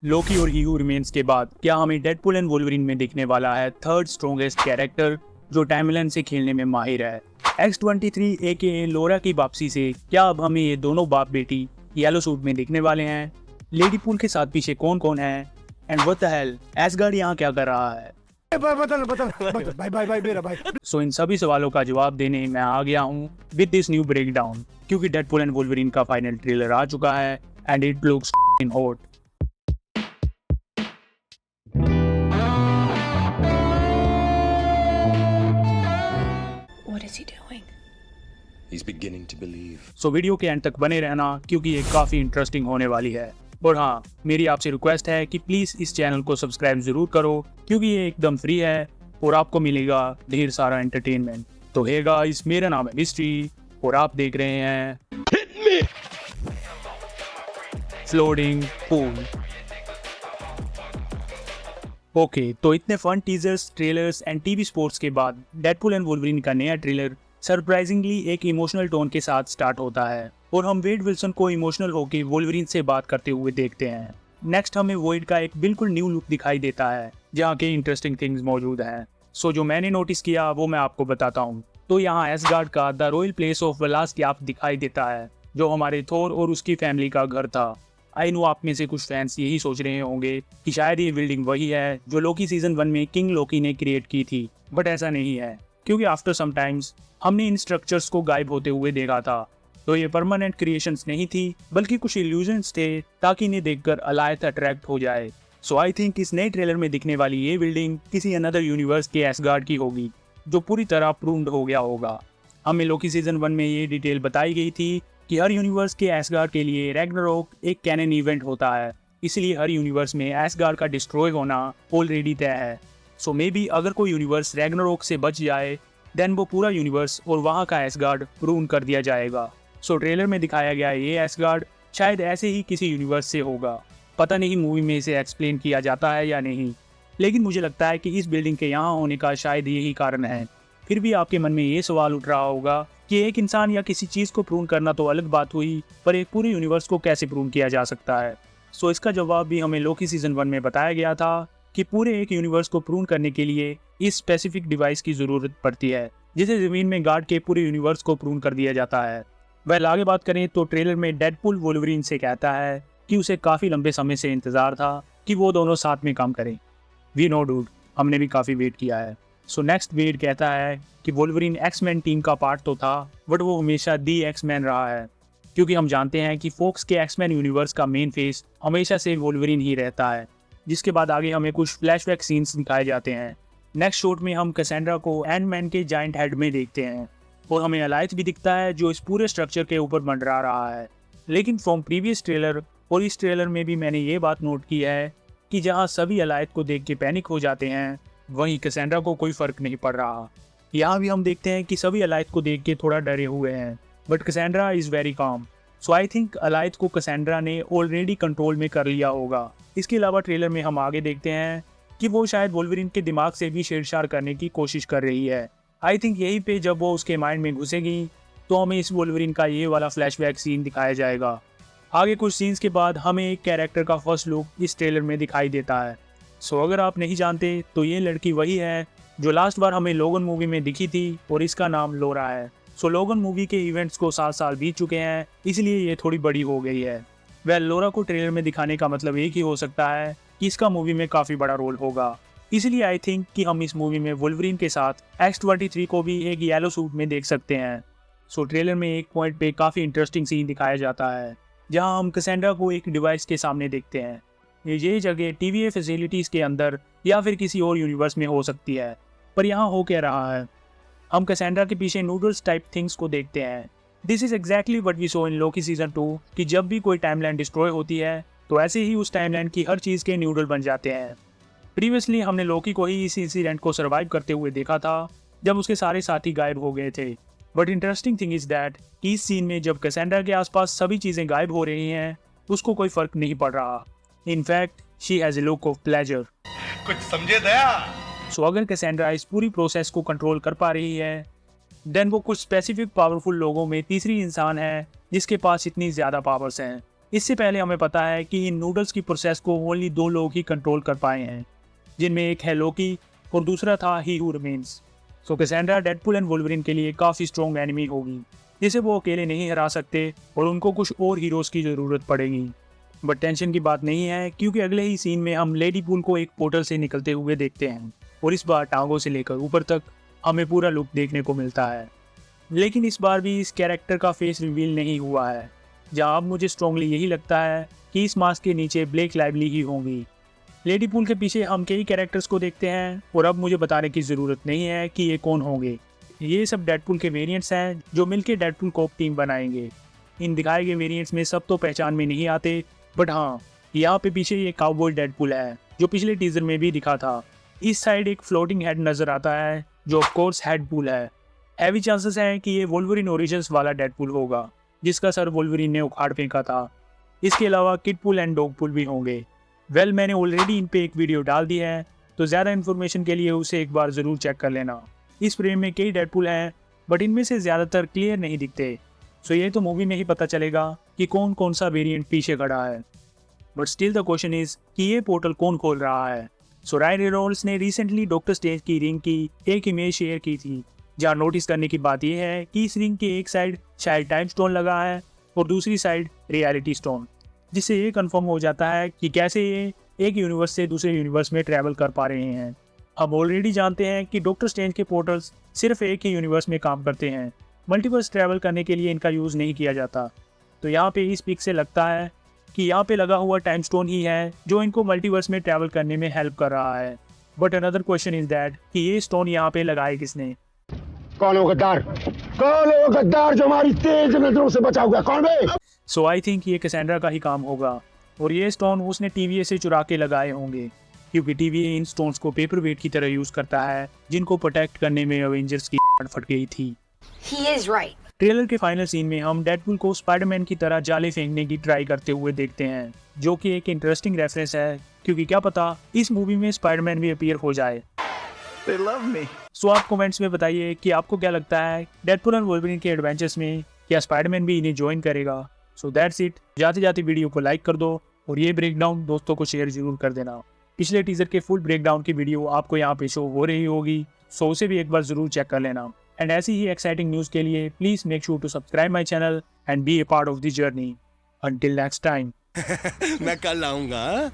लोकी और ही who remains के बाद क्या हमें डेडपुल एंड वोल्वरिन में दिखने वाला है थर्ड स्ट्रॉन्गेस्ट कैरेक्टर जो टाइमलाइन से खेलने में माहिर है। X-23 AKA लोरा की वापसी से क्या अब हमें ये दोनों बाप बेटी येलो सूट में दिखने वाले हैं? लेडी पुल के साथ पीछे कौन कौन है? And what the hell ash gourd यहाँ क्या कर रहा है? बता भाई मेरा भाई। सो इन सभी सवालों का जवाब देने मैं आ गया हूँ विद दिस न्यू ब्रेकडाउन, क्योंकि डेडपुल एंड वोल्वरिन का फाइनल ट्रेलर आ चुका है and it looks in hot. What is he doing? He's beginning to believe. So video के एंड तक बने रहना क्योंकि ये काफ़ी इंटरेस्टिंग होने वाली है। और हाँ, मेरी आपसे रिक्वेस्ट है कि प्लीज़ इस चैनल को सब्सक्राइब ज़रूर करो क्योंकि ये एकदम फ्री है और आपको मिलेगा ढेर सारा एंटरटेनमेंट। तो हे गाइस, मेरा नाम है मिस्ट्री और आप देख रहे हैं फ्लोटिंग पूल। ओके, तो इतने fun teasers, trailers and TV sports के बाद डेडपुल एंड वोल्वरिन का नया ट्रेलर सरप्राइजिंगली एक इमोशनल टोन के साथ स्टार्ट होता है और हम वेड विल्सन को इमोशनल होकर वोल्वरिन से बात करते हुए देखते हैं। नेक्स्ट हमें वोइड का एक बिल्कुल न्यू लुक दिखाई देता है जहाँ के इंटरेस्टिंग थिंग्स मौजूद हैं। सो जो मैंने नोटिस किया वो मैं आपको बताता हूँ। तो यहाँ एसगार्ड का द रॉयल प्लेस ऑफ वलास्क्याफ दिखाई देता है जो हमारे थोर और उसकी फैमिली का घर था। आई नो आप में से कुछ फैंस यही सोच रहे होंगे कि शायद ये बिल्डिंग वही है जो लोकी सीजन 1 में किंग लोकी ने क्रिएट की थी, बट ऐसा नहीं है क्योंकि आफ्टर सम टाइम्स हमने इन स्ट्रक्चर्स को गायब होते हुए देखा था। तो ये परमानेंट क्रिएशंस नहीं थी बल्कि कुछ इल्यूजन्स थे ताकि इन्हें देखकर अलायत अट्रैक्ट हो जाए। सो आई थिंक इस नए ट्रेलर में दिखने वाली ये बिल्डिंग किसी अनदर यूनिवर्स के एसगार्ड की होगी जो पूरी तरह प्रूव्ड हो गया होगा। हमें लोकी सीजन 1 में ये डिटेल बताई गई थी कि हर यूनिवर्स के एसगार्ड के लिए रैग्नारोक एक कैनन इवेंट होता है, इसलिए हर यूनिवर्स में एसगार्ड का डिस्ट्रॉय होना ऑलरेडी तय है। सो मे बी अगर कोई यूनिवर्स रैग्नारोक से बच जाए देन वो पूरा यूनिवर्स और वहाँ का एसगार्ड प्रून कर दिया जाएगा। सो ट्रेलर में दिखाया गया ये एसगार्ड शायद ऐसे ही किसी यूनिवर्स से होगा। पता नहीं मूवी में इसे एक्सप्लेन किया जाता है या नहीं, लेकिन मुझे लगता है कि इस बिल्डिंग के यहाँ होने का शायद यही कारण है। फिर भी आपके मन में ये सवाल उठ रहा होगा कि एक इंसान या किसी चीज़ को प्रून करना तो अलग बात हुई, पर एक पूरे यूनिवर्स को कैसे प्रून किया जा सकता है? सो इसका जवाब भी हमें लोकी सीजन 1 में बताया गया था कि पूरे एक यूनिवर्स को प्रून करने के लिए इस स्पेसिफिक डिवाइस की ज़रूरत पड़ती है जिसे ज़मीन में गाड़ के पूरे यूनिवर्स को प्रून कर दिया जाता है। वह आगे बात करें तो ट्रेलर में डेडपुल वोल्वरिन से कहता है कि उसे काफ़ी लंबे समय से इंतज़ार था कि वो दोनों साथ में काम करें। वी नो डूड, हमने भी काफ़ी वेट किया है। सो नेक्स्ट वेड कहता है कि वोल्वरिन एक्समैन टीम का पार्ट तो था बट वो हमेशा दी एक्समैन रहा है, क्योंकि हम जानते हैं कि फोक्स के एक्समैन यूनिवर्स का मेन फेस हमेशा से वोल्वरिन ही रहता है। जिसके बाद आगे हमें कुछ फ्लैशबैक सीन्स दिखाए जाते हैं। नेक्स्ट शॉट में हम कैसेंड्रा को एंटमैन के जाइंट हेड में देखते हैं और हमें अलायंस भी दिखता है जो इस पूरे स्ट्रक्चर के ऊपर मंडरा रहा है। लेकिन फ्रॉम प्रीवियस ट्रेलर और इस ट्रेलर में भी मैंने ये बात नोट की है कि जहाँ सभी अलायंस को देख के पैनिक हो जाते हैं वहीं कैसेंड्रा को कोई फर्क नहीं पड़ रहा। यहाँ भी हम देखते हैं कि सभी अलायंस को देख के थोड़ा डरे हुए हैं but Cassandra is very calm. So I think alliance को कैसेंड्रा ने ऑलरेडी कंट्रोल में कर लिया होगा। इसके अलावा ट्रेलर में हम आगे देखते हैं कि वो शायद वोल्वरिन के दिमाग से भी छेड़छाड़ करने की कोशिश कर रही है। आई थिंक यहीं पे जब वो उसके माइंड में घुसेगी तो हमें इस वोल्वरिन का ये वाला फ्लैशबैक सीन दिखाया जाएगा। आगे कुछ सीन्स के बाद हमें एक कैरेक्टर का फर्स्ट लुक इस ट्रेलर में दिखाई देता है। सो अगर आप नहीं जानते तो ये लड़की वही है जो लास्ट बार हमें लोगन मूवी में दिखी थी और इसका नाम लोरा है। सो लोगन मूवी के इवेंट्स को 7 साल बीत चुके हैं, इसलिए ये थोड़ी बड़ी हो गई है। वह लोरा को ट्रेलर में दिखाने का मतलब एक ही हो सकता है कि इसका मूवी में काफ़ी बड़ा रोल होगा। इसलिए आई थिंक कि हम इस मूवी में वोल्वरिन के साथ X-23 को भी एक येलो सूट में देख सकते हैं। सो ट्रेलर में एक पॉइंट पे काफ़ी इंटरेस्टिंग सीन दिखाया जाता है जहाँ हम कैसेंड्रा को एक डिवाइस के सामने देखते हैं। ये जगह TVA फैसिलिटीज़ के अंदर या फिर किसी और यूनिवर्स में हो सकती है, पर यहाँ हो क्या रहा है? हम कैसेंड्रा के पीछे नूडल्स टाइप थिंग्स को देखते हैं। This is exactly what we saw in Loki season 2 कि जब भी कोई टाइमलाइन डिस्ट्रॉय होती है तो ऐसे ही उस टाइमलाइन की हर चीज़ के नूडल बन जाते हैं। प्रीवियसली हमने लोकी को ही इस इंसिडेंट को सर्वाइव करते हुए देखा था जब उसके सारे साथी गायब हो गए थे। But interesting thing is that कि इस सीन में जब कैसेंड्रा के आसपास सभी चीज़ें गायब हो रही हैं उसको कोई फ़र्क नहीं पड़ रहा। In fact she has a look of pleasure. कुछ समझे दया। सो अगर कैसेंड्रा इस पूरी प्रोसेस को कंट्रोल कर पा रही है देन वो कुछ स्पेसिफिक पावरफुल लोगों में तीसरी इंसान है जिसके पास इतनी ज़्यादा पावर्स हैं। इससे पहले हमें पता है कि इन नूडल्स की प्रोसेस को ओनली 2 लोग ही कंट्रोल कर पाए हैं, जिनमें एक है लोकी और दूसरा था ही who remains. So Cassandra Deadpool and Wolverine के लिए काफ़ी स्ट्रॉन्ग एनिमी होगी जिसे वो अकेले नहीं हरा सकते और उनको कुछ और हीरोज़ की ज़रूरत पड़ेगी। बट टेंशन की बात नहीं है, क्योंकि अगले ही सीन में हम लेडी पूल को एक पोर्टल से निकलते हुए देखते हैं और इस बार टांगों से लेकर ऊपर तक हमें पूरा लुक देखने को मिलता है। लेकिन इस बार भी इस कैरेक्टर का फेस रिवील नहीं हुआ है, जहाँ अब मुझे स्ट्रांगली यही लगता है कि इस मास्क के नीचे ब्लेक लाइवली ही होंगी। लेडी पूल के पीछे हम कई कैरेक्टर्स को देखते हैं और अब मुझे बताने की ज़रूरत नहीं है कि ये कौन होंगे। ये सब डेडपुल के वेरिएंट्स हैं जो मिलकर डेडपुल कॉप टीम बनाएंगे। इन दिखाए गए वेरिएंट्स में सब तो पहचान में नहीं आते, बट हाँ, यहाँ पे पीछे ये काउबॉय डेडपुल है जो पिछले टीजर में भी दिखा था। इस साइड एक फ्लोटिंग हेड नजर आता है जो ऑफ कोर्स हेडपुल है। हैवी चांसेस हैं कि ये वुल्वरीन ओरिजिन्स वाला डेडपुल होगा जिसका सर वुल्वरीन ने उखाड़ फेंका था। इसके अलावा किडपुल एंड डॉगपुल भी होंगे। वेल, मैंने ऑलरेडी इन पे एक वीडियो डाल दी है, तो ज़्यादा इन्फॉर्मेशन के लिए उसे एक बार ज़रूर चेक कर लेना। इस फ्रेम में कई डेडपुल हैं, बट इनमें से ज़्यादातर क्लियर नहीं दिखते, सो ये तो मूवी में ही पता चलेगा कि कौन कौन सा वेरिएंट पीछे खड़ा है। But still the question is कि ये पोर्टल कौन खोल रहा है। सो रायन रेनॉल्ड्स ने रिसेंटली डॉक्टर स्ट्रेंज की रिंग की एक इमेज शेयर की थी, जहाँ नोटिस करने की बात यह है कि इस रिंग के एक साइड शायद टाइम स्टोन लगा है और दूसरी साइड रियलिटी स्टोन, जिससे ये कंफर्म हो जाता है कि कैसे ये एक यूनिवर्स से दूसरे यूनिवर्स में ट्रैवल कर पा रहे हैं। हम ऑलरेडी जानते हैं कि डॉक्टर स्ट्रेंज के पोर्टल्स सिर्फ एक ही यूनिवर्स में काम करते हैं, मल्टीवर्स ट्रैवल करने के लिए इनका यूज़ नहीं किया जाता। तो यहाँ पे इस पिक से लगता है कि यहाँ पे लगा हुआ टाइम स्टोन ही है जो इनको मल्टीवर्स में ट्रैवल करने में हेल्प कर रहा है। But another question is that कि ये स्टोन यहाँ पे लगाए किसने। कौन है वो गद्दार? कौन है वो गद्दार जो हमारी तेज नजरों से बचा हुआ? कौन है? सो आई थिंक ये कैसेंड्रा का ही काम होगा और ये स्टोन उसने टीवीए से चुरा के लगाए होंगे, क्योंकि टीवीए इन स्टोन्स को पेपर वेट की तरह यूज करता है जिनको प्रोटेक्ट करने में अवेंजर्स की फट गई थी। He is right. ट्रेलर के फाइनल सीन में हम डेडपुल को स्पाइडरमैन की तरह जाले फेंकने की ट्राई करते हुए देखते हैं, जो कि एक इंटरेस्टिंग रेफरेंस है, क्योंकि क्या पता इस मूवी में स्पाइडरमैन भी अपीयर हो जाए। They love me. सो आप कमेंट्स में बताइए कि आपको क्या लगता है डेडपुल एंड वुल्वरीन के एडवेंचर्स में क्या स्पाइडरमैन भी इन्हें ज्वाइन करेगा। So that's it. जाते जाते वीडियो को लाइक कर दो और ये ब्रेकडाउन दोस्तों को शेयर जरूर कर देना। पिछले टीजर के फुल ब्रेकडाउन की वीडियो आपको यहाँ पे शो हो रही होगी, सो उसे भी एक बार जरूर चेक कर लेना। एंड ऐसी ही एक्साइटिंग न्यूज़ के लिए please make sure to subscribe my channel and be a part of the journey. Until next time. मैं कल आऊंगा।